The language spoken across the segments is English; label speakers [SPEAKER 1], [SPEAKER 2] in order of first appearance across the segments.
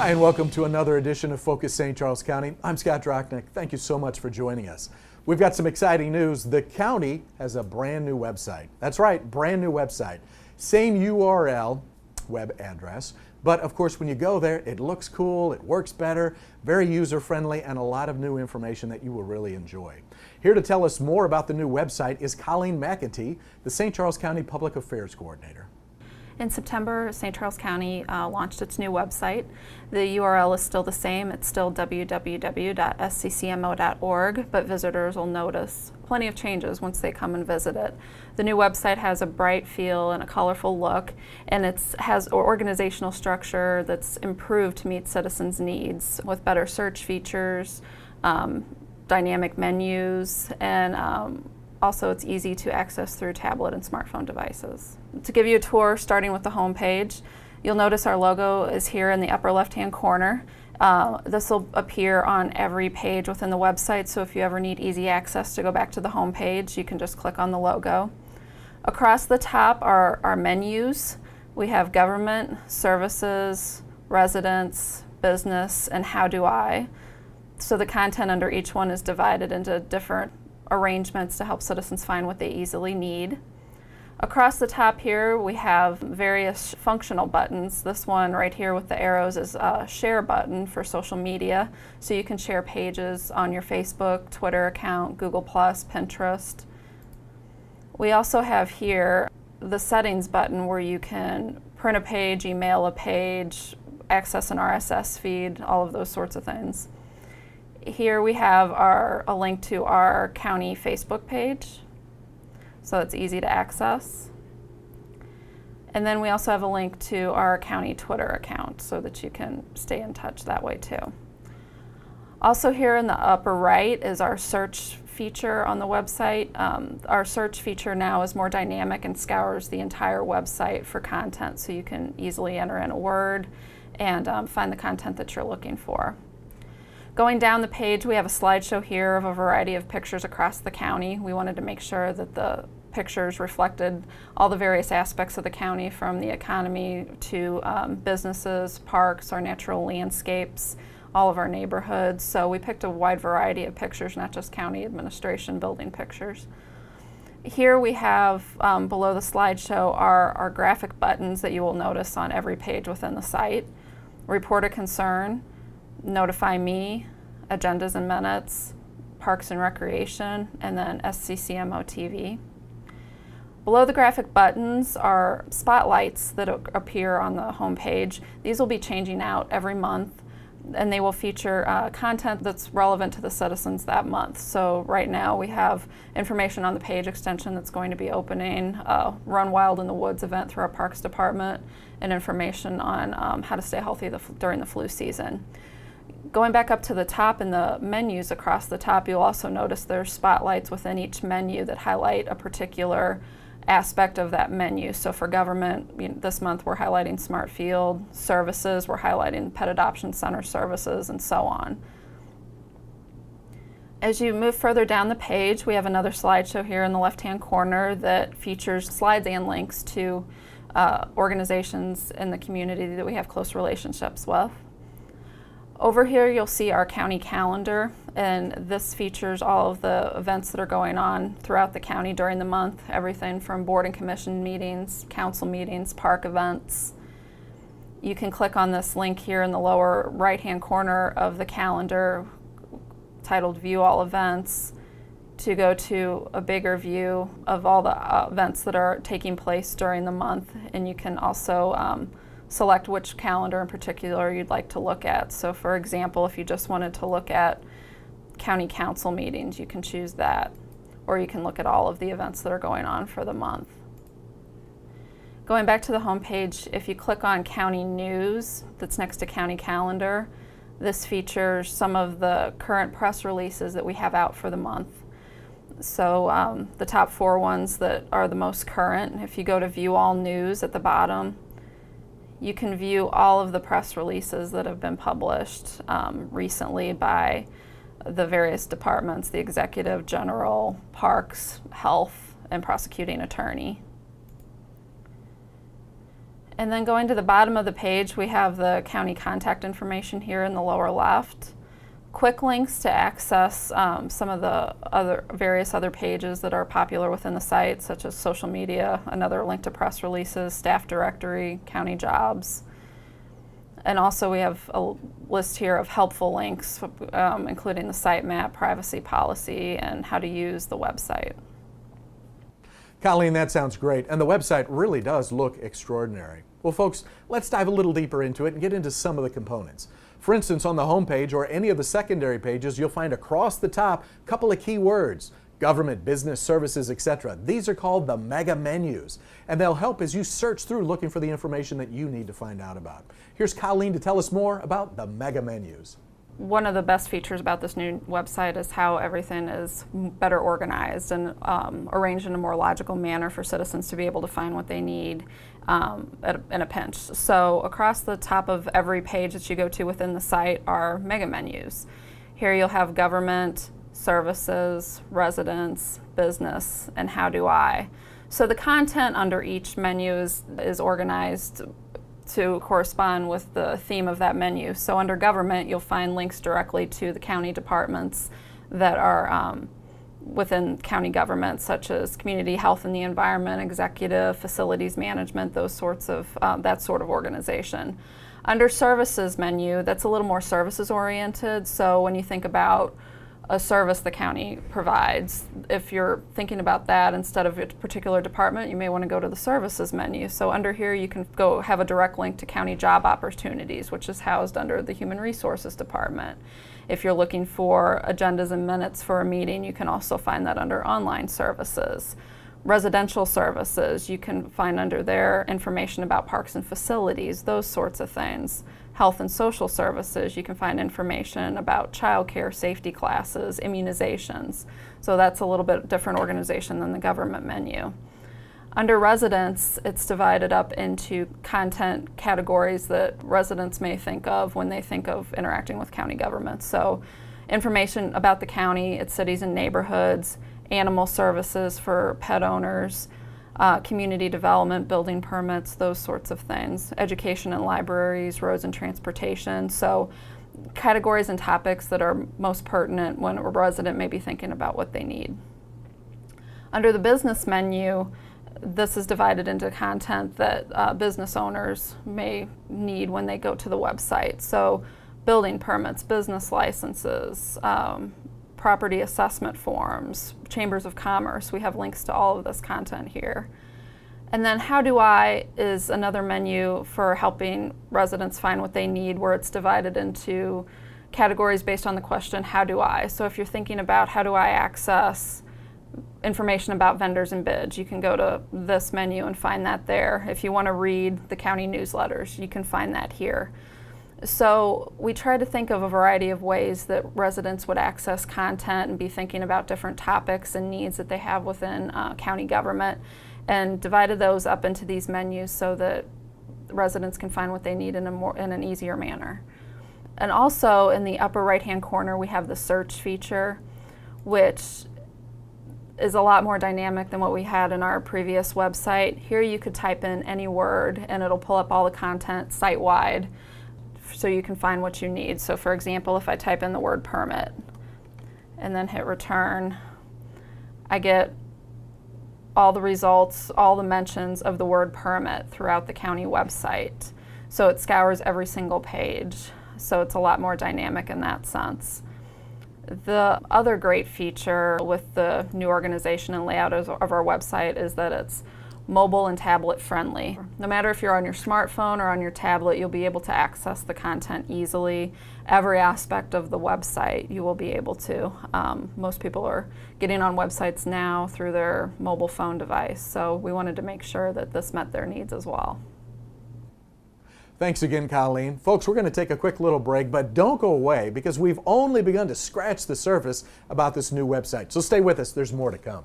[SPEAKER 1] Hi, and welcome to another edition of Focus St. Charles County. I'm Scott Drochnik. Thank you so much for joining us. We've got some exciting news. The county has a brand new website. That's right, brand new website. Same URL, web address, but of course when you go there, it looks cool, it works better, very user-friendly, and a lot of new information that you will really enjoy. Here to tell us more about the new website is Colleen McEntee, the St. Charles County Public Affairs Coordinator.
[SPEAKER 2] In September, St. Charles County launched its new website. The URL is still the same. It's still www.sccmo.org, but visitors will notice plenty of changes once they come and visit it. The new website has a bright feel and a colorful look, and it has an organizational structure that's improved to meet citizens' needs with better search features, dynamic menus, and also it's easy to access through tablet and smartphone devices. To give you a tour, starting with the home page, you'll notice our logo is here in the upper left-hand corner. This will appear on every page within the website, so if you ever need easy access to go back to the home page, you can just click on the logo. Across the top are our menus. We have government, services, residents, business, and how do I. So the content under each one is divided into different arrangements to help citizens find what they easily need. Across the top here we have various functional buttons. This one right here with the arrows is a share button for social media, so you can share pages on your Facebook, Twitter account, Google+, Pinterest. We also have here the settings button where you can print a page, email a page, access an RSS feed, all of those sorts of things. Here we have a link to our county Facebook page, so it's easy to access. And then we also have a link to our county Twitter account so that you can stay in touch that way too. Also here in the upper right is our search feature on the website. Our search feature now is more dynamic and scours the entire website for content, so you can easily enter in a word and find the content that you're looking for. Going down the page, we have a slideshow here of a variety of pictures across the county. We wanted to make sure that the pictures reflected all the various aspects of the county, from the economy to businesses, parks, our natural landscapes, all of our neighborhoods. So we picked a wide variety of pictures, not just county administration building pictures. Here we have, below the slideshow, our graphic buttons that you will notice on every page within the site. Report a concern, Notify Me, Agendas and Minutes, Parks and Recreation, and then SCCMO TV. Below the graphic buttons are spotlights that appear on the home page. These will be changing out every month, and they will feature content that's relevant to the citizens that month. So right now we have information on the page extension that's going to be opening, Run Wild in the Woods event through our Parks Department, and information on how to stay healthy during the flu season. Going back up to the top in the menus across the top, you'll also notice there's spotlights within each menu that highlight a particular aspect of that menu. So for government, this month we're highlighting Smart Field. Services, we're highlighting Pet Adoption Center services, and so on. As you move further down the page, we have another slideshow here in the left-hand corner that features slides and links to organizations in the community that we have close relationships with. Over here you'll see our county calendar, and this features all of the events that are going on throughout the county during the month, everything from board and commission meetings, council meetings, park events. You can click on this link here in the lower right-hand corner of the calendar titled View All Events to go to a bigger view of all the events that are taking place during the month, and you can also select which calendar in particular you'd like to look at. So for example, if you just wanted to look at county council meetings, you can choose that, or you can look at all of the events that are going on for the month. Going back to the home page, if you click on County News that's next to County Calendar, this features some of the current press releases that we have out for the month. So the top 4 ones that are the most current, if you go to View All News at the bottom, you can view all of the press releases that have been published recently by the various departments, the executive, general, parks, health, and prosecuting attorney. And then going to the bottom of the page, we have the county contact information here in the lower left. Quick links to access some of the various other pages that are popular within the site, such as social media, another link to press releases, staff directory, county jobs. And also we have a list here of helpful links, including the site map, privacy policy, and how to use the website.
[SPEAKER 1] Colleen, that sounds great, and the website really does look extraordinary. Well, folks, let's dive a little deeper into it and get into some of the components. For instance, on the home page or any of the secondary pages, you'll find across the top a couple of key words: government, business, services, etc. These are called the mega menus, and they'll help as you search through looking for the information that you need to find out about. Here's Colleen to tell us more about the mega menus.
[SPEAKER 2] One of the best features about this new website is how everything is better organized and arranged in a more logical manner for citizens to be able to find what they need in a pinch. So across the top of every page that you go to within the site are mega menus. Here you'll have government, services, residents, business, and how do I. So the content under each menu is organized to correspond with the theme of that menu. So under government, you'll find links directly to the county departments that are within county government, such as community health and the environment, executive, facilities management, those sorts of, that sort of organization. Under services menu, that's a little more services oriented. So when you think about a service the county provides, if you're thinking about that instead of a particular department, you may want to go to the services menu. So under here you can go have a direct link to county job opportunities, which is housed under the human resources department. If you're looking for agendas and minutes for a meeting, you can also find that under online services. Residential services, you can find under there information about parks and facilities, those sorts of things. Health and social services, you can find information about childcare, safety classes, immunizations. So that's a little bit different organization than the government menu. Under residents, it's divided up into content categories that residents may think of when they think of interacting with county government. So information about the county, its cities and neighborhoods, animal services for pet owners, community development, building permits, those sorts of things, education and libraries, roads and transportation. So categories and topics that are most pertinent when a resident may be thinking about what they need. Under the business menu, this is divided into content that business owners may need when they go to the website. So building permits, business licenses, property assessment forms, chambers of commerce. We have links to all of this content here. And then How Do I is another menu for helping residents find what they need, where it's divided into categories based on the question, how do I? So if you're thinking about how do I access information about vendors and bids, you can go to this menu and find that there. If you want to read the county newsletters, you can find that here. So we try to think of a variety of ways that residents would access content and be thinking about different topics and needs that they have within county government, and divided those up into these menus so that residents can find what they need in an easier manner. And also in the upper right-hand corner, we have the search feature, which is a lot more dynamic than what we had in our previous website. Here you could type in any word and it'll pull up all the content site-wide, so you can find what you need. So for example, if I type in the word permit and then hit return, I get all the results, all the mentions of the word permit throughout the county website. So it scours every single page. So it's a lot more dynamic in that sense. The other great feature with the new organization and layout of our website is that it's mobile and tablet friendly. No matter if you're on your smartphone or on your tablet, you'll be able to access the content easily. Every aspect of the website you will be able to. Most people are getting on websites now through their mobile phone device, so we wanted to make sure that this met their needs as well.
[SPEAKER 1] Thanks again, Colleen. Folks, we're going to take a quick little break, but don't go away because we've only begun to scratch the surface about this new website. So stay with us, there's more to come.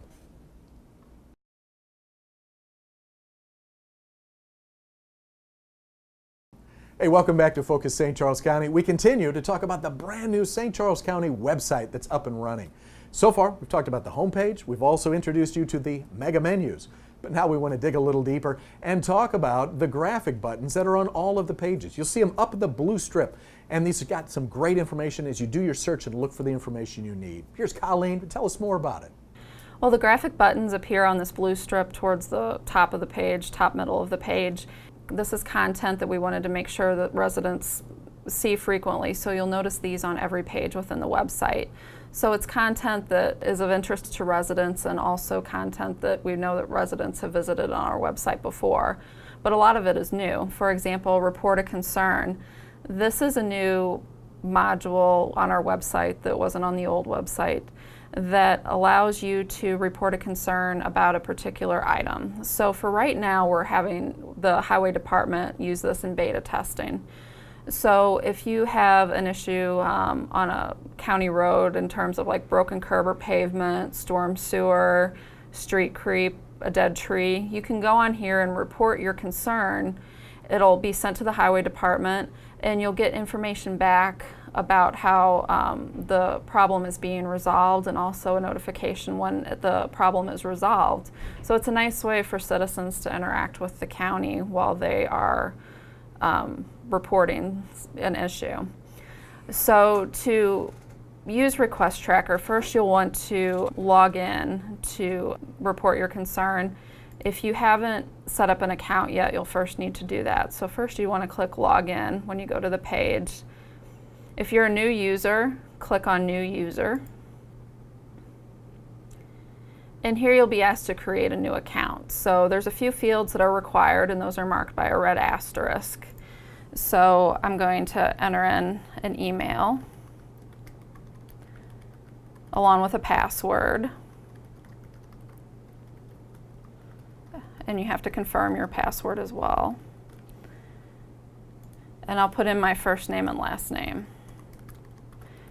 [SPEAKER 1] Hey, welcome back to Focus St. Charles County. We continue to talk about the brand new St. Charles County website that's up and running. So far, we've talked about the homepage. We've also introduced you to the mega menus. But now we want to dig a little deeper and talk about the graphic buttons that are on all of the pages. You'll see them up in the blue strip, and these have got some great information as you do your search and look for the information you need. Here's Colleen to tell us more about it.
[SPEAKER 2] Well, the graphic buttons appear on this blue strip towards the top of the page, top middle of the page. This is content that we wanted to make sure that residents see frequently, so you'll notice these on every page within the website. So it's content that is of interest to residents and also content that we know that residents have visited on our website before. But a lot of it is new. For example, report a concern. This is a new module on our website that wasn't on the old website that allows you to report a concern about a particular item. So for right now, we're having the Highway Department use this in beta testing. So if you have an issue on a county road in terms of like broken curb or pavement, storm sewer, street creep, a dead tree, you can go on here and report your concern. It'll be sent to the Highway Department and you'll get information back about how the problem is being resolved and also a notification when the problem is resolved. So it's a nice way for citizens to interact with the county while they are reporting an issue. So to use Request Tracker, first you'll want to log in to report your concern. If you haven't set up an account yet, you'll first need to do that. So first you want to click Login when you go to the page. If you're a new user, click on New User. And here you'll be asked to create a new account. So there's a few fields that are required and those are marked by a red asterisk. So I'm going to enter in an email along with a password. And you have to confirm your password as well. And I'll put in my first name and last name.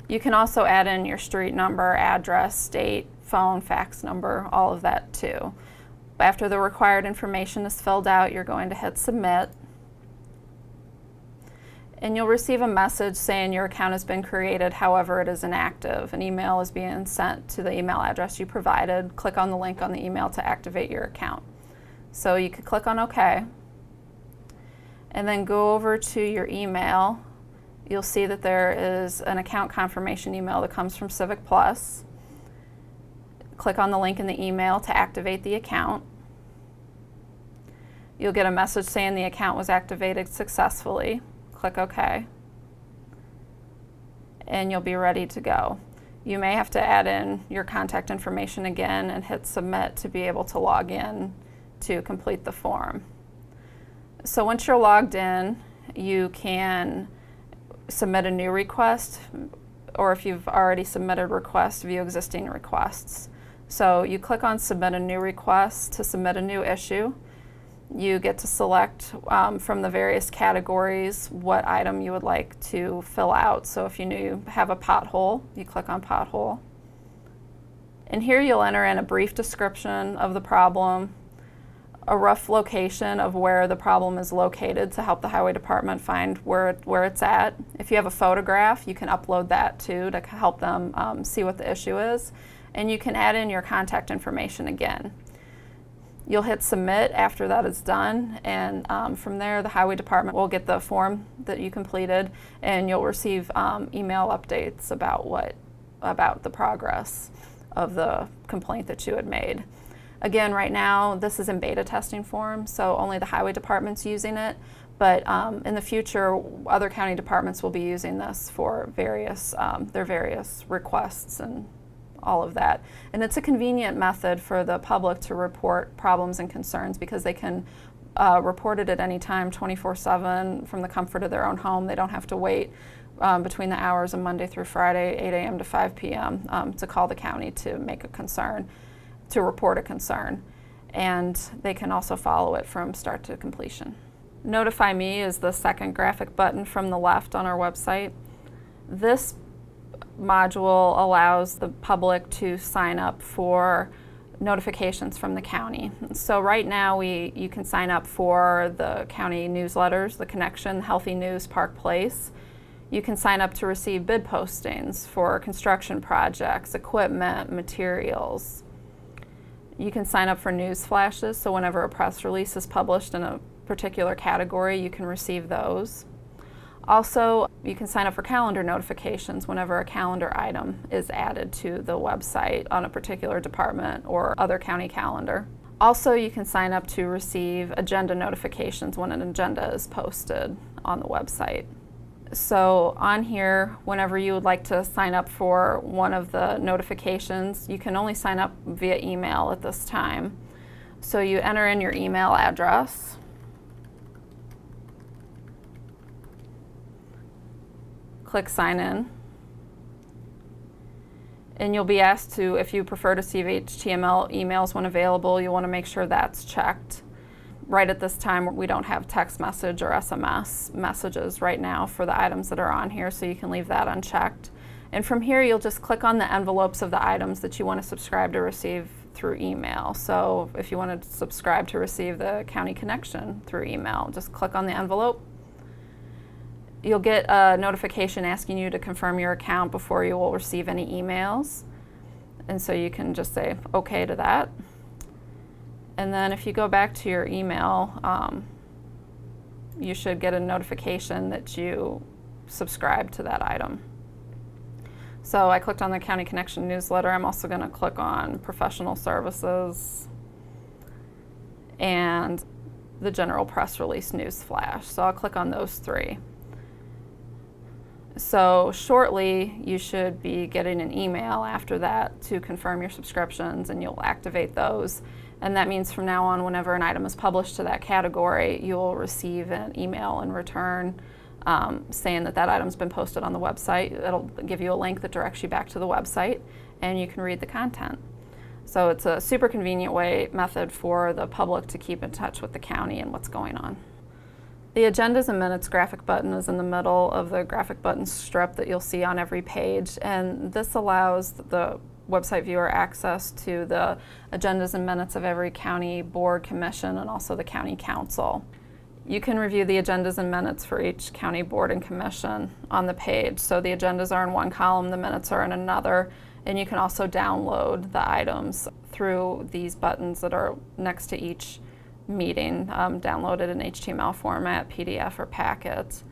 [SPEAKER 2] You can also add in your street number, address, state, phone, fax number, all of that too. After the required information is filled out, you're going to hit Submit. And you'll receive a message saying your account has been created, however it is inactive. An email is being sent to the email address you provided. Click on the link on the email to activate your account. So you could click on OK. And then go over to your email. You'll see that there is an account confirmation email that comes from Civic Plus. Click on the link in the email to activate the account. You'll get a message saying the account was activated successfully. Click OK. And you'll be ready to go. You may have to add in your contact information again and hit Submit to be able to log in to complete the form. So once you're logged in, you can submit a new request, or if you've already submitted requests, view existing requests. So you click on Submit a New Request to submit a new issue. You get to select from the various categories what item you would like to fill out. So if you have a pothole, you click on Pothole. And here you'll enter in a brief description of the problem, a rough location of where the problem is located to help the Highway Department find where it's at. If you have a photograph, you can upload that too to help them see what the issue is. And you can add in your contact information again. You'll hit Submit after that is done, and from there the Highway Department will get the form that you completed and you'll receive email updates about the progress of the complaint that you had made. Again, right now, this is in beta testing form, so only the Highway Department's using it, but in the future, other county departments will be using this for their various requests and all of that. And it's a convenient method for the public to report problems and concerns because they can report it at any time, 24/7, from the comfort of their own home. They don't have to wait between the hours of Monday through Friday, 8 a.m. to 5 p.m. To call the county to make a concern, to report a concern. And they can also follow it from start to completion. Notify Me is the second graphic button from the left on our website. This module allows the public to sign up for notifications from the county. So right now you can sign up for the county newsletters, The Connection, Healthy News, Park Place. You can sign up to receive bid postings for construction projects, equipment, materials. You can sign up for news flashes, so whenever a press release is published in a particular category, you can receive those. Also, you can sign up for calendar notifications whenever a calendar item is added to the website on a particular department or other county calendar. Also, you can sign up to receive agenda notifications when an agenda is posted on the website. So on here, whenever you would like to sign up for one of the notifications, you can only sign up via email at this time. So you enter in your email address. Click sign in. And you'll be asked to, if you prefer to receive HTML emails when available, you want to make sure that's checked. Right at this time, we don't have text message or SMS messages right now for the items that are on here, so you can leave that unchecked. And from here, you'll just click on the envelopes of the items that you want to subscribe to receive through email. So if you want to subscribe to receive the county connection through email, just click on the envelope. You'll get a notification asking you to confirm your account before you will receive any emails. And so you can just say okay to that. And then if you go back to your email, you should get a notification that you subscribe to that item. So I clicked on the County Connection newsletter. I'm also going to click on professional services and the general press release news flash. So I'll click on those three. So shortly, you should be getting an email after that to confirm your subscriptions, and you'll activate those. And that means from now on, whenever an item is published to that category, you'll receive an email in return saying that that item's been posted on the website. It'll give you a link that directs you back to the website, and you can read the content. So it's a super convenient method for the public to keep in touch with the county and what's going on. The Agendas and Minutes graphic button is in the middle of the graphic button strip that you'll see on every page, and this allows the website viewer access to the agendas and minutes of every county board, commission, and also the county council. You can review the agendas and minutes for each county board and commission on the page. So the agendas are in one column, the minutes are in another, and you can also download the items through these buttons that are next to each meeting, downloaded in HTML format, PDF, or packets.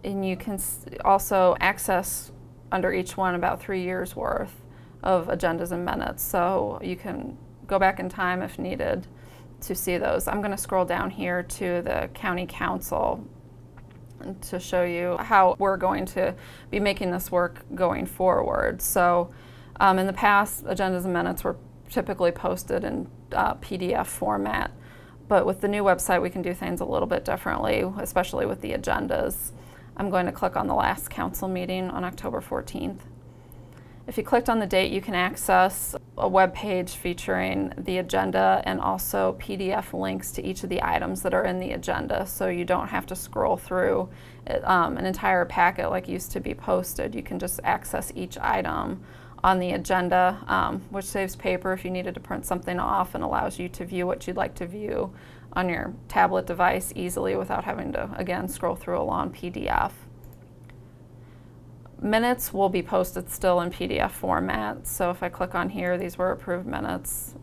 [SPEAKER 2] And you can also access under each one about 3 years worth of agendas and minutes. So you can go back in time if needed to see those. I'm going to scroll down here to the county council to show you how we're going to be making this work going forward. So in the past, agendas and minutes were typically posted in PDF format, but with the new website we can do things a little bit differently, especially with the agendas. I'm going to click on the last council meeting on October 14th. If you clicked on the date, you can access a web page featuring the agenda and also PDF links to each of the items that are in the agenda, so you don't have to scroll through an entire packet like used to be posted. You can just access each item on the agenda, which saves paper if you needed to print something off, and allows you to view what you'd like to view on your tablet device easily without having to, again, scroll through a long PDF. Minutes will be posted still in PDF format, so if I click on here, these were approved minutes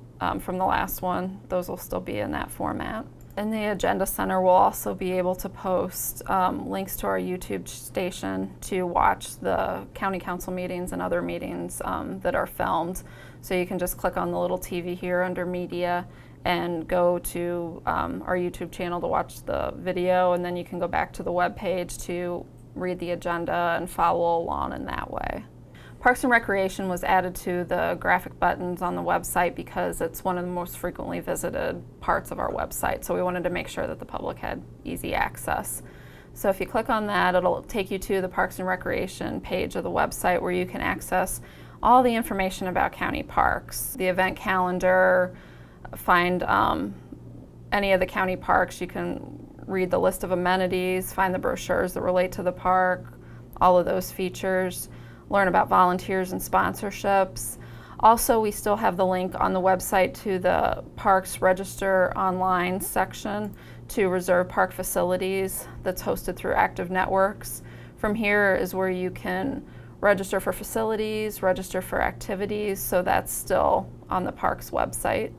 [SPEAKER 2] from the last one. Those will still be in that format. In the Agenda Center, we'll also be able to post links to our YouTube station to watch the county council meetings and other meetings that are filmed. So you can just click on the little TV here under Media and go to our YouTube channel to watch the video, and then you can go back to the web page to read the agenda and follow along in that way. Parks and Recreation was added to the graphic buttons on the website because it's one of the most frequently visited parts of our website, so we wanted to make sure that the public had easy access. So if you click on that, it'll take you to the Parks and Recreation page of the website where you can access all the information about county parks, the event calendar, find any of the county parks. You can read the list of amenities, find the brochures that relate to the park, all of those features, learn about volunteers and sponsorships. Also, we still have the link on the website to the Parks Register Online section to reserve park facilities that's hosted through Active Networks. From here is where you can register for facilities, register for activities, so that's still on the park's website.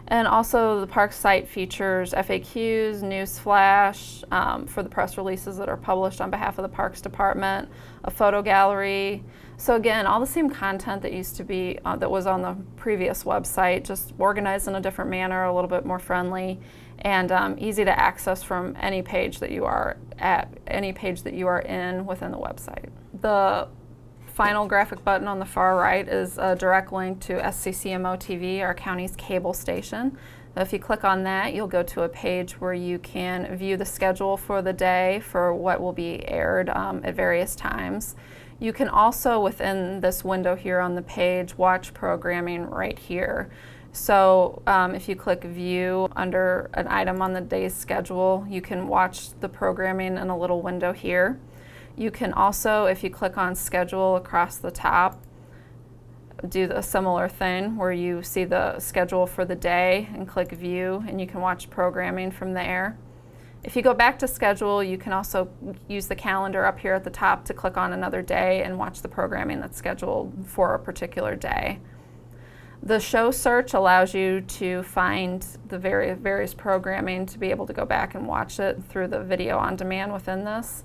[SPEAKER 2] And also the park site features FAQs, news flash for the press releases that are published on behalf of the Parks Department, a photo gallery. So again, all the same content that used to be, that was on the previous website, just organized in a different manner, a little bit more friendly, and easy to access from any page that you are at, any page that you are in within the website. The final graphic button on the far right is a direct link to SCCMO TV, our county's cable station. If you click on that, you'll go to a page where you can view the schedule for the day for what will be aired at various times. You can also, within this window here on the page, watch programming right here. So if you click View under an item on the day's schedule, you can watch the programming in a little window here. You can also, if you click on Schedule across the top, do a similar thing where you see the schedule for the day and click View, and you can watch programming from there. If you go back to Schedule, you can also use the calendar up here at the top to click on another day and watch the programming that's scheduled for a particular day. The Show Search allows you to find the various programming to be able to go back and watch it through the video on demand within this.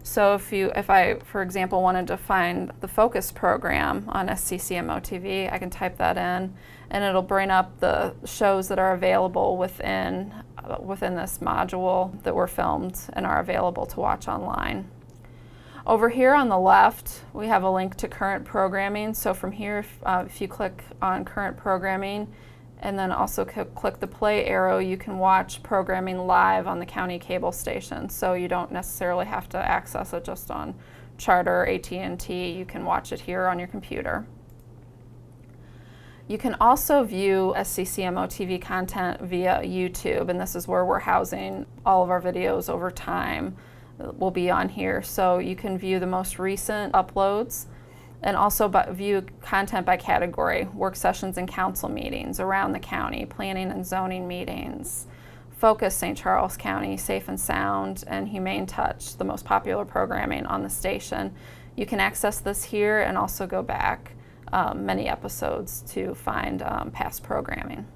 [SPEAKER 2] So if I, for example, wanted to find the Focus program on SCCMO TV, I can type that in, and it'll bring up the shows that are available within this module that were filmed and are available to watch online. Over here on the left, we have a link to current programming. So from here, if you click on current programming, and then also click the play arrow, you can watch programming live on the county cable station. So you don't necessarily have to access it just on Charter, AT&T. You can watch it here on your computer. You can also view SCCMO TV content via YouTube, and this is where we're housing all of our videos over time. Will be on here. So you can view the most recent uploads, and also view content by category: work sessions and council meetings around the county, planning and zoning meetings, Focus St. Charles County, Safe and Sound, and Humane Touch, the most popular programming on the station. You can access this here and also go back many episodes to find past programming.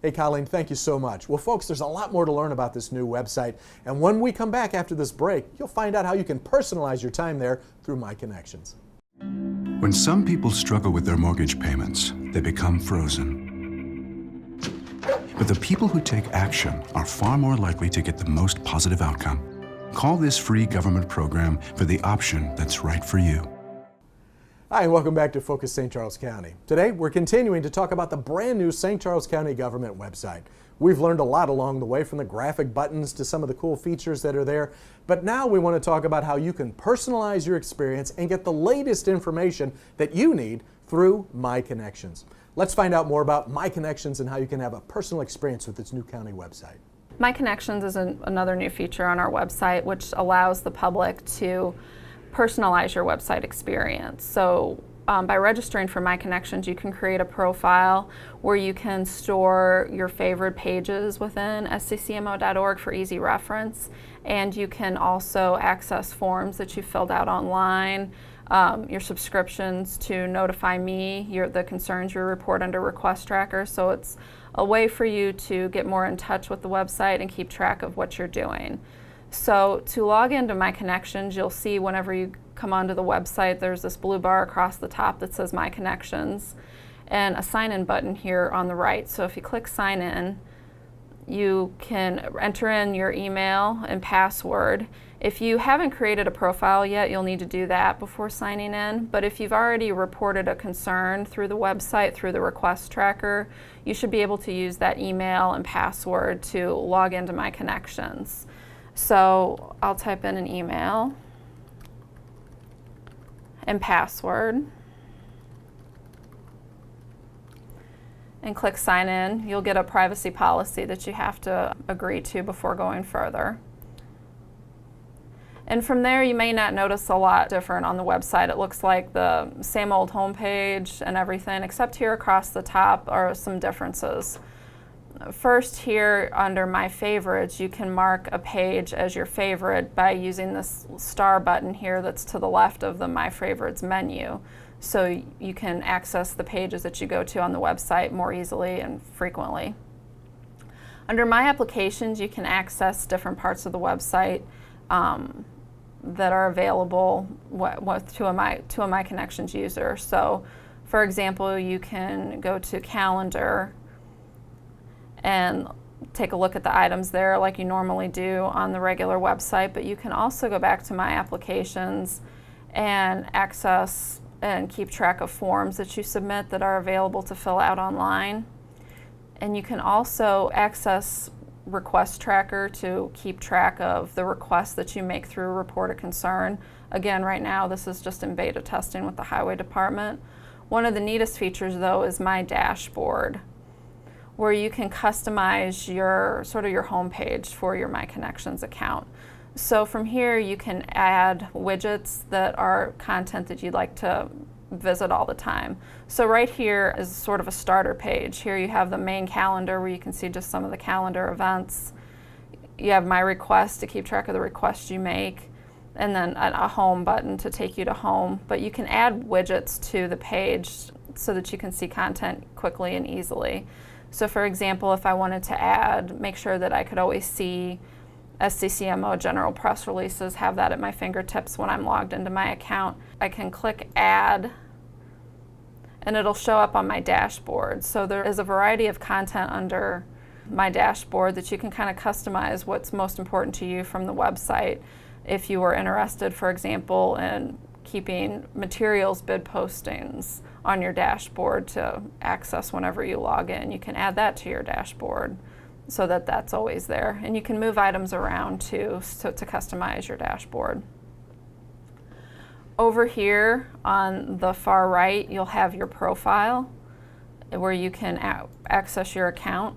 [SPEAKER 1] Hey, Colleen, thank you so much. Well, folks, there's a lot more to learn about this new website. And when we come back after this break, you'll find out how you can personalize your time there through My Connections.
[SPEAKER 3] When some people struggle with their mortgage payments, they become frozen. But the people who take action are far more likely to get the most positive outcome. Call this free government program for the option that's right for you.
[SPEAKER 1] Hi, and welcome back to Focus St. Charles County. Today, we're continuing to talk about the brand new St. Charles County government website. We've learned a lot along the way, from the graphic buttons to some of the cool features that are there. But now we want to talk about how you can personalize your experience and get the latest information that you need through My Connections. Let's find out more about My Connections and how you can have a personal experience with this new county website.
[SPEAKER 2] My Connections is another new feature on our website, which allows the public to personalize your website experience. So by registering for My Connections, you can create a profile where you can store your favorite pages within sccmo.org for easy reference, and you can also access forms that you filled out online, your subscriptions to Notify Me, the concerns you report under Request Tracker. So it's a way for you to get more in touch with the website and keep track of what you're doing. So to log into My Connections, you'll see whenever you come onto the website, there's this blue bar across the top that says My Connections, and a sign-in button here on the right. So if you click Sign In, you can enter in your email and password. If you haven't created a profile yet, you'll need to do that before signing in. But if you've already reported a concern through the website, through the Request Tracker, you should be able to use that email and password to log into My Connections. So I'll type in an email and password and click Sign In. You'll get a privacy policy that you have to agree to before going further. And from there, you may not notice a lot different on the website. It looks like the same old homepage and everything, except here across the top are some differences. First, here under My Favorites, you can mark a page as your favorite by using this star button here that's to the left of the My Favorites menu. So you can access the pages that you go to on the website more easily and frequently. Under My Applications, you can access different parts of the website that are available to a My Connections user. So, for example, you can go to Calendar and take a look at the items there like you normally do on the regular website, but you can also go back to My Applications and access and keep track of forms that you submit that are available to fill out online. And you can also access Request Tracker to keep track of the requests that you make through Report a Concern. Again, right now this is just in beta testing with the Highway Department. One of the neatest features though is My Dashboard, where you can customize your home page for your My Connections account. So from here you can add widgets that are content that you'd like to visit all the time. So right here is sort of a starter page. Here you have the main calendar where you can see just some of the calendar events. You have My Request to keep track of the requests you make, and then a home button to take you to home. But you can add widgets to the page so that you can see content quickly and easily. So for example, if I wanted to make sure that I could always see SCCMO general press releases, have that at my fingertips when I'm logged into my account, I can click Add, and it'll show up on my dashboard. So there is a variety of content under My Dashboard that you can kind of customize what's most important to you from the website. If you were interested, for example, in keeping materials bid postings on your dashboard to access whenever you log in, you can add that to your dashboard so that that's always there. And you can move items around too, to customize your dashboard. Over here on the far right, you'll have your profile where you can access your account.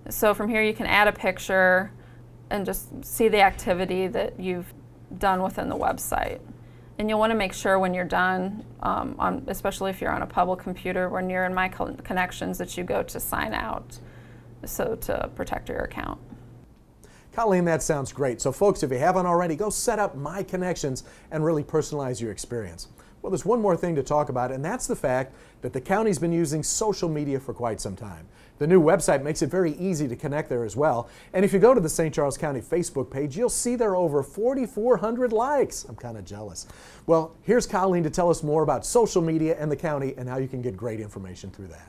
[SPEAKER 2] So from here you can add a picture and just see the activity that you've done within the website. And you'll want to make sure when you're done, especially if you're on a public computer, when you're in My Connections, that you go to sign out, so to protect your account.
[SPEAKER 1] Colleen, that sounds great. So folks, if you haven't already, go set up My Connections and really personalize your experience. Well, there's one more thing to talk about, and that's the fact that the county's been using social media for quite some time. The new website makes it very easy to connect there as well. And if you go to the St. Charles County Facebook page, you'll see there are over 4,400 likes. I'm kind of jealous. Well, here's Colleen to tell us more about social media and the county and how you can get great information through that.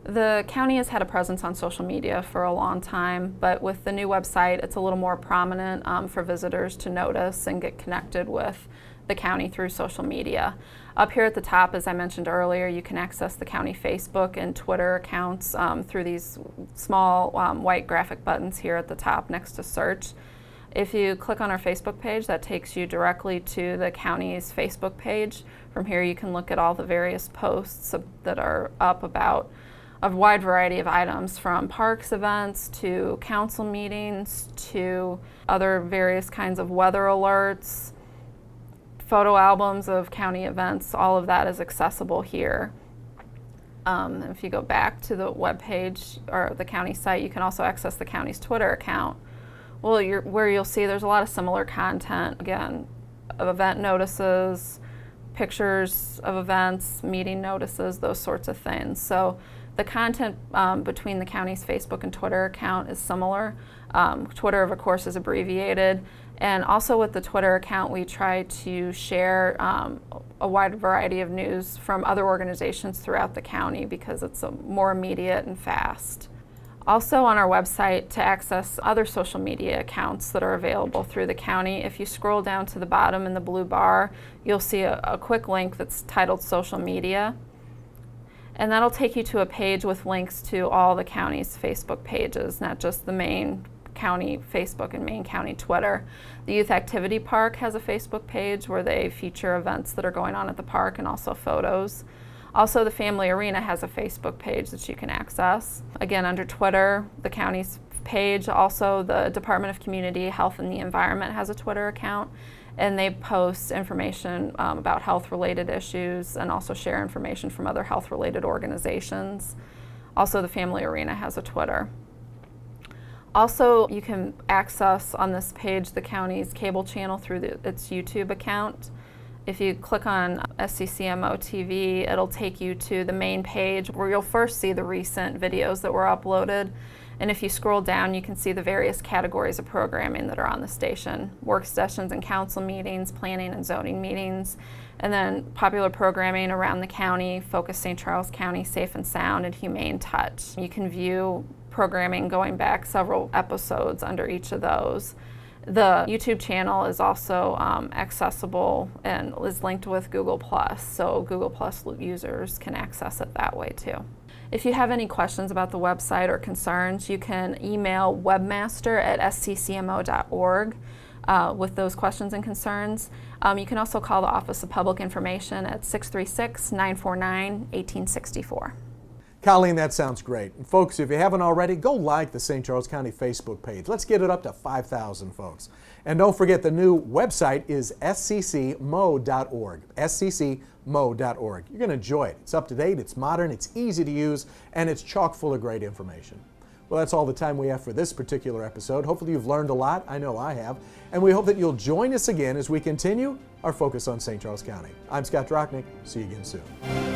[SPEAKER 2] The county has had a presence on social media for a long time, but with the new website, it's a little more prominent for visitors to notice and get connected with the county through social media. Up here at the top, as I mentioned earlier, you can access the county Facebook and Twitter accounts through these small white graphic buttons here at the top next to search. If you click on our Facebook page, that takes you directly to the county's Facebook page. From here you can look at all the various posts that are up about a wide variety of items, from parks events to council meetings to other various kinds of weather alerts, photo albums of county events. All of that is accessible here. If you go back to the web page or the county site, you can also access the county's Twitter account. Well, where you'll see there's a lot of similar content, again, of event notices, pictures of events, meeting notices, those sorts of things. So the content between the county's Facebook and Twitter account is similar. Twitter, of course, is abbreviated. And also with the Twitter account, we try to share a wide variety of news from other organizations throughout the county because it's more immediate and fast. Also on our website, to access other social media accounts that are available through the county, if you scroll down to the bottom in the blue bar, you'll see a quick link that's titled Social Media. And that'll take you to a page with links to all the county's Facebook pages, not just the main county Facebook and main county Twitter. The Youth Activity Park has a Facebook page where they feature events that are going on at the park and also photos. Also, the Family Arena has a Facebook page that you can access. Again, under Twitter, the county's page, also the Department of Community, Health and the Environment has a Twitter account, and they post information about health-related issues and also share information from other health-related organizations. Also, the Family Arena has a Twitter. Also, you can access on this page the county's cable channel through its YouTube account. If you click on SCCMO TV, it'll take you to the main page where you'll first see the recent videos that were uploaded. And if you scroll down, you can see the various categories of programming that are on the station. Work sessions and council meetings, planning and zoning meetings, and then popular programming around the county, Focus St. Charles County, Safe and Sound, and Humane Touch. You can view programming going back several episodes under each of those. The YouTube channel is also accessible and is linked with Google+, so Google+ users can access it that way too. If you have any questions about the website or concerns, you can email webmaster@sccmo.org with those questions and concerns. You can also call the Office of Public Information at 636-949-1864.
[SPEAKER 1] Colleen, that sounds great. And folks, if you haven't already, go like the St. Charles County Facebook page. Let's get it up to 5,000 folks. And don't forget, the new website is SCCMO.org. SCCMO.org. You're going to enjoy it. It's up to date, it's modern, it's easy to use, and it's chock full of great information. Well, that's all the time we have for this particular episode. Hopefully you've learned a lot. I know I have. And we hope that you'll join us again as we continue our focus on St. Charles County. I'm Scott Drochnik. See you again soon.